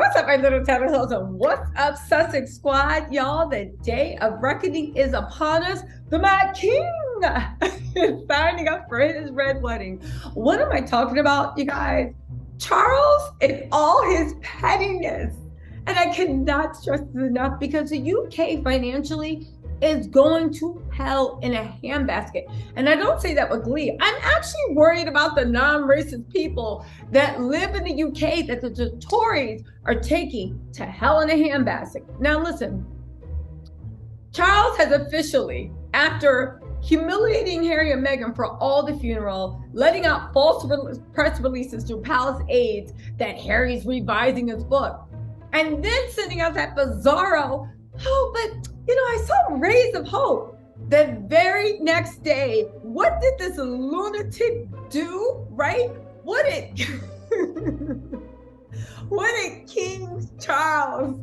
What's up, my little tattletales? And what's up, Sussex squad? Y'all, the day of reckoning is upon us. The Mad King is signing up for his red wedding. What am I talking about, you guys? Charles and all his pettiness. And I cannot stress this enough because the UK financially is going to hell in a handbasket. And I don't say that with glee. I'm actually worried about the non-racist people that live in the UK that the Tories are taking to hell in a handbasket. Now listen, Charles has officially, after humiliating Harry and Meghan for all the funeral, letting out false press releases through palace aides that Harry's revising his book, and then sending out that bizarro, oh, but I saw rays of hope. The very next day, what did this lunatic do, right? What did King Charles,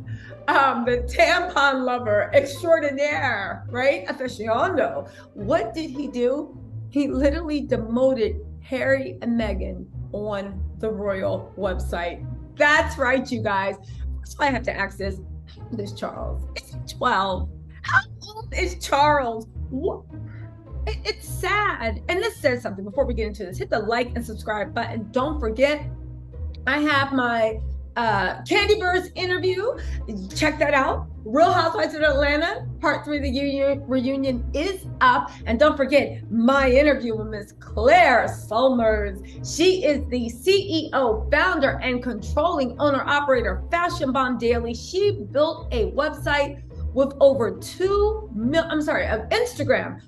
the tampon lover extraordinaire, right? Aficionado, what did he do? He literally demoted Harry and Meghan on the royal website. That's right, you guys. That's why I have to ask this. How old is Charles? Is he 12? How old is Charles? What? It's sad. And this says something before we get into this. Hit the like and subscribe button. Don't forget, I have my Candy Birds interview. Check that out. Real Housewives of Atlanta, part 3 of the reunion is up. And don't forget my interview with Miss Claire Solmers. She is the CEO, founder, and controlling owner-operator of Fashion Bomb Daily. She built a website with over Instagram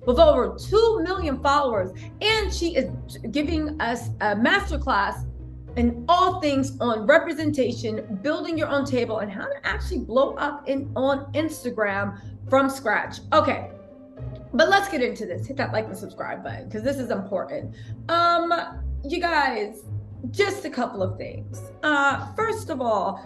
with over 2 million followers. And she is giving us a masterclass in all things on representation, building your own table, and how to actually blow up on Instagram from scratch. Okay, but let's get into this. Hit that like and subscribe button because this is important. You guys, just a couple of things. First of all,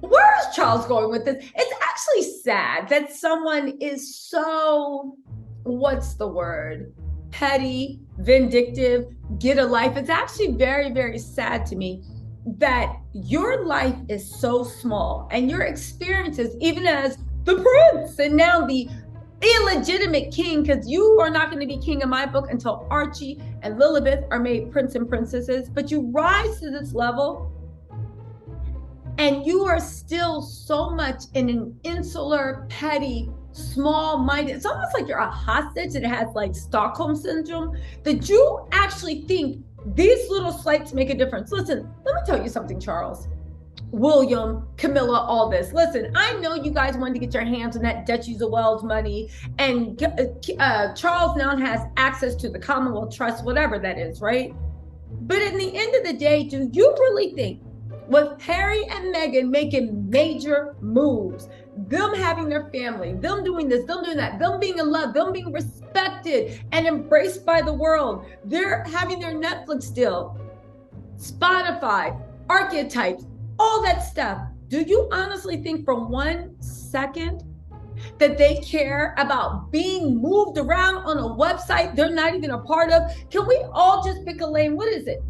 where is Charles going with this? It's actually sad that someone is so, what's the word? Petty, vindictive, get a life. It's actually very, very sad to me that your life is so small and your experiences, even as the prince and now the illegitimate king, because you are not going to be king in my book until Archie and Lilibet are made prince and princesses, but you rise to this level and you are still so much in an insular, petty, small-minded. It's almost like you're a hostage that has like Stockholm syndrome, that you actually think these little slights make a difference. Listen, let me tell you something, Charles, William, Camilla, all this. Listen, I know you guys wanted to get your hands on that Duchess of Wales money, and Charles now has access to the Commonwealth Trust, whatever that is, right? But in the end of the day, do you really think with Harry and Meghan making major moves, them having their family, them doing this, them doing that, them being in love, them being respected and embraced by the world, they're having their Netflix deal, Spotify, archetypes, all that stuff, do you honestly think for 1 second that they care about being moved around on a website they're not even a part of? Can we all just pick a lane? What is it?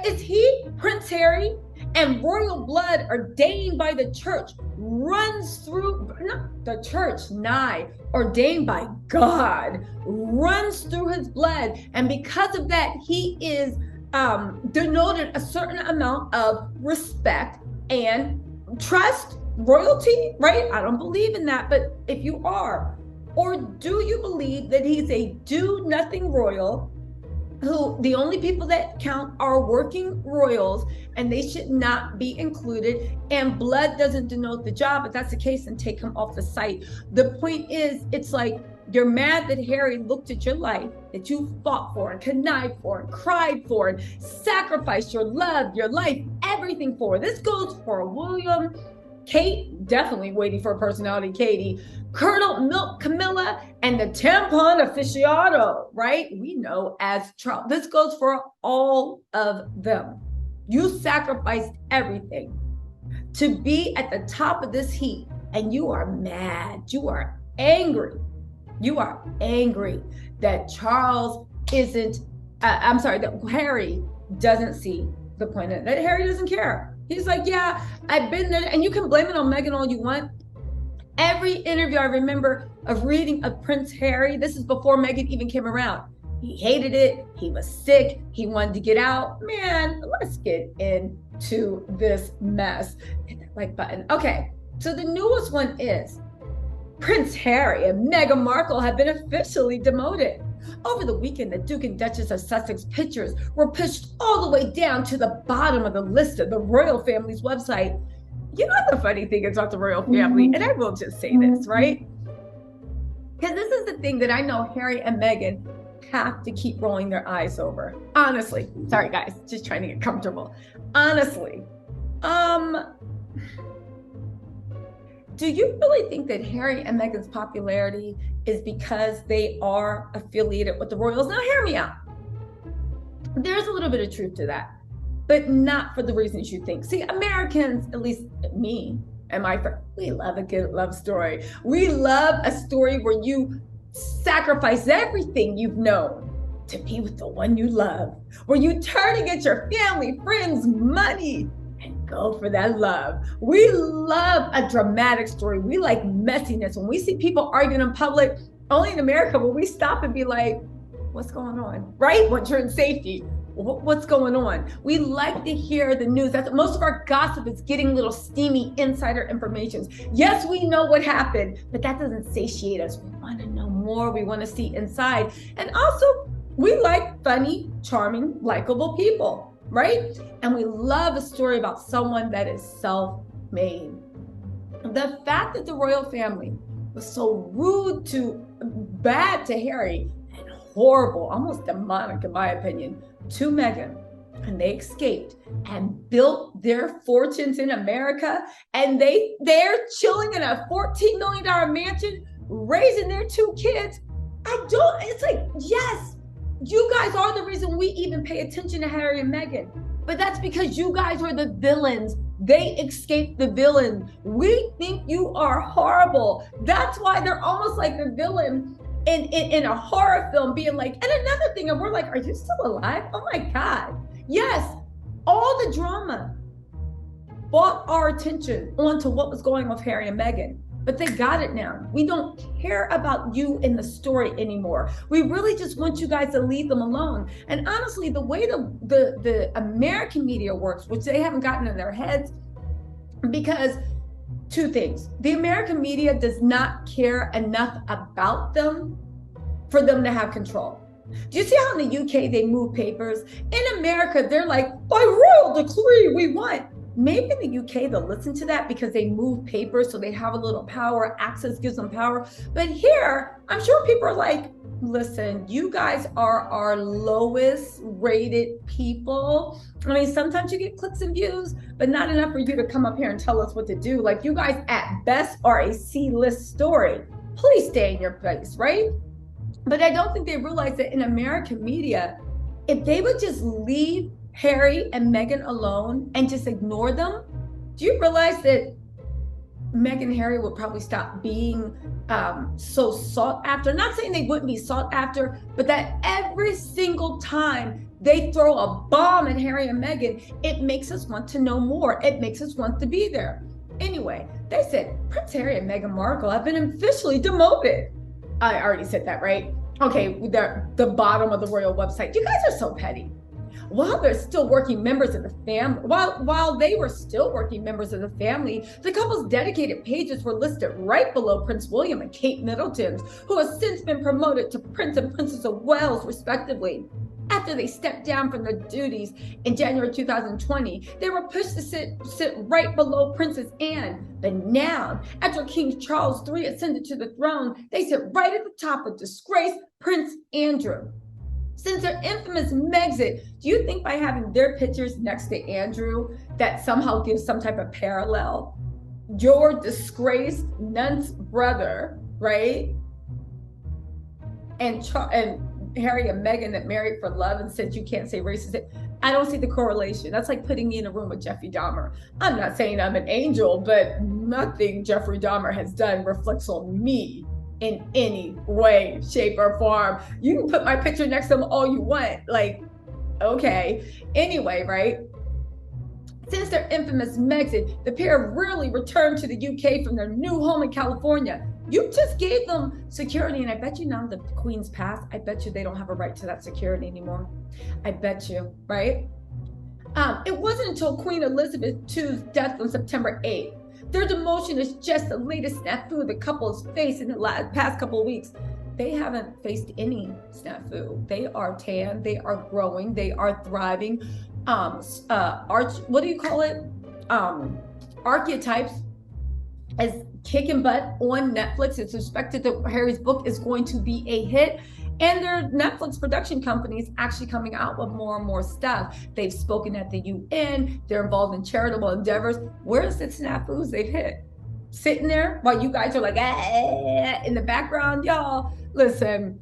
Is he, Prince Harry, and royal blood ordained by the church, runs through, not the church, ordained by God, runs through his blood. And because of that, he is denoted a certain amount of respect and trust, royalty, right? I don't believe in that, but if you are, or do you believe that he's a do-nothing royal who the only people that count are working royals and they should not be included, and blood doesn't denote the job? If that's the case, then take him off the site. The point is, it's like you're mad that Harry looked at your life that you fought for and connived for and cried for and sacrificed your love, your life, everything for. This goes for William, Kate, definitely waiting for a personality, Katie, Colonel Milk, Camilla, and the tampon aficionado, right? We know as Charles. This goes for all of them. You sacrificed everything to be at the top of this heap, and you are mad. You are angry. You are angry that Charles isn't, that Harry doesn't see the point of it, that Harry doesn't care. He's like, yeah, I've been there. And you can blame it on Meghan all you want. Every interview I remember of reading of Prince Harry, this is before Meghan even came around. He hated it. He was sick. He wanted to get out. Man, let's get into this mess. Hit that like button. Okay, so the newest one is Prince Harry and Meghan Markle have been officially demoted. Over the weekend, the Duke and Duchess of Sussex pictures were pushed all the way down to the bottom of the list of the royal family's website. You know what the funny thing is about the royal family? And I will just say this, right? Because this is the thing that I know Harry and Meghan have to keep rolling their eyes over. Honestly, sorry guys, just trying to get comfortable. Honestly, do you really think that Harry and Meghan's popularity is because they are affiliated with the royals? Now hear me out. There's a little bit of truth to that, but not for the reasons you think. See, Americans, at least me and my friend, we love a good love story. We love a story where you sacrifice everything you've known to be with the one you love, where you turn against your family, friends, money, and go for that love. We love a dramatic story. We like messiness. When we see people arguing in public, only in America will we stop and be like, what's going on, right? Once you're in safety, what's going on? We like to hear the news. That's most of our gossip is getting little steamy insider information. Yes, we know what happened, but that doesn't satiate us. We want to know more. We want to see inside. And also, we like funny, charming, likable people, right? And we love a story about someone that is self-made. The fact that the royal family was so rude to, bad to Harry, and horrible, almost demonic in my opinion, to Meghan, and they escaped and built their fortunes in America, and they're chilling in a $14 million mansion, raising their 2 kids. It's like, yes, you guys are the reason we even pay attention to Harry and Meghan, but that's because you guys are the villains. They escaped the villain. We think you are horrible. That's why they're almost like the villain in a horror film, being like, and another thing, and we're like, are you still alive? Oh my God. Yes, all the drama brought our attention onto what was going on with Harry and Meghan, but they got it now. We don't care about you in the story anymore. We really just want you guys to leave them alone. And honestly, the way the American media works, which they haven't gotten in their heads, because 2 things. The American media does not care enough about them for them to have control. Do you see how in the UK they move papers? In America, they're like, by royal decree, we want. Maybe in the UK, they'll listen to that because they move papers, so they have a little power, access gives them power. But here, I'm sure people are like, listen, you guys are our lowest rated people. I mean, sometimes you get clicks and views, but not enough for you to come up here and tell us what to do. Like, you guys at best are a C-list story. Please stay in your place, right? But I don't think they realize that in American media, if they would just leave Harry and Meghan alone and just ignore them, do you realize that Meghan and Harry would probably stop being so sought after? Not saying they wouldn't be sought after, but that every single time they throw a bomb at Harry and Meghan, it makes us want to know more. It makes us want to be there. Anyway, they said Prince Harry and Meghan Markle have been officially demoted. I already said that, right? Okay, the bottom of the royal website. You guys are so petty. While they're still working members of the family, while they were still working members of the family, the couple's dedicated pages were listed right below Prince William and Kate Middleton's, who has since been promoted to Prince and Princess of Wales, respectively. After they stepped down from their duties in January 2020, they were pushed to sit right below Princess Anne. But now, after King Charles III ascended to the throne, they sit right at the top of disgraced Prince Andrew. Since their infamous Megxit, do you think by having their pictures next to Andrew, that somehow gives some type of parallel? Your disgraced nun's brother, right? And Harry and Meghan that married for love and said you can't say racist. I don't see the correlation. That's like putting me in a room with Jeffrey Dahmer. I'm not saying I'm an angel, but nothing Jeffrey Dahmer has done reflects on me in any way, shape, or form. You can put my picture next to them all you want. Like, okay. Anyway, right? Since their infamous Megxit, the pair rarely returned to the UK from their new home in California. You just gave them security, and I bet you now the Queen's passed, I bet you they don't have a right to that security anymore. I bet you, right? It wasn't until Queen Elizabeth II's death on September 8th. Their demotion is just the latest snafu the couple has faced in the past couple of weeks. They haven't faced any snafu. They are tan, they are growing, they are thriving. What do you call it? Archetypes is kicking butt on Netflix. It's expected that Harry's book is going to be a hit. And their Netflix production companies actually coming out with more and more stuff. They've spoken at the UN. They're involved in charitable endeavors. Where's the snafus they've hit? Sitting there while you guys are like, in the background, y'all. Listen,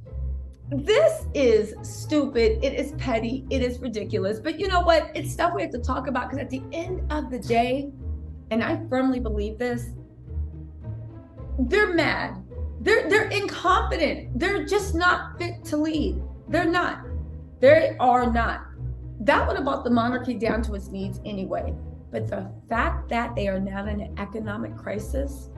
this is stupid. It is petty. It is ridiculous. But you know what? It's stuff we have to talk about, because at the end of the day, and I firmly believe this, they're mad. They're incompetent. They're just not fit to lead. They're not. They are not. That would have brought the monarchy down to its knees anyway. But the fact that they are now in an economic crisis,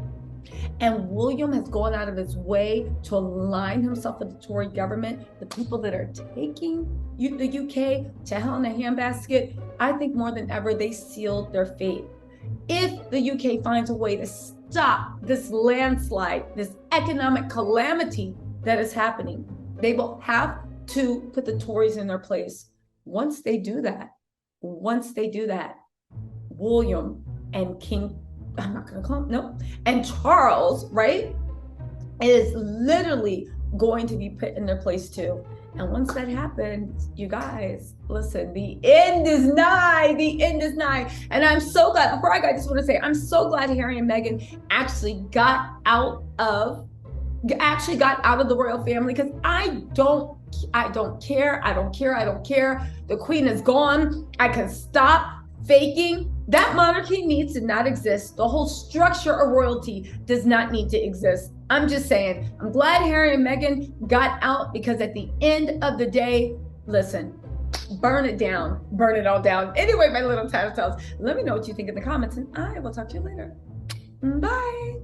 and William has gone out of his way to align himself with the Tory government, the people that are taking the UK to hell in a handbasket, I think more than ever they sealed their fate. If the UK finds a way to stop this landslide, this economic calamity that is happening, they will have to put the Tories in their place. Once they do that, William and King, I'm not going to call him, no, and Charles, right, is literally going to be put in their place too. And once that happens, you guys, listen, the end is nigh. The end is nigh. And I'm so glad, before I go, I just want to say, I'm so glad Harry and Meghan actually got out of the royal family, because I don't care. The Queen is gone. I can stop faking. That monarchy needs to not exist. The whole structure of royalty does not need to exist. I'm just saying, I'm glad Harry and Meghan got out, because at the end of the day, listen, burn it down, burn it all down. Anyway, my little tattletales, let me know what you think in the comments, and I will talk to you later. Bye.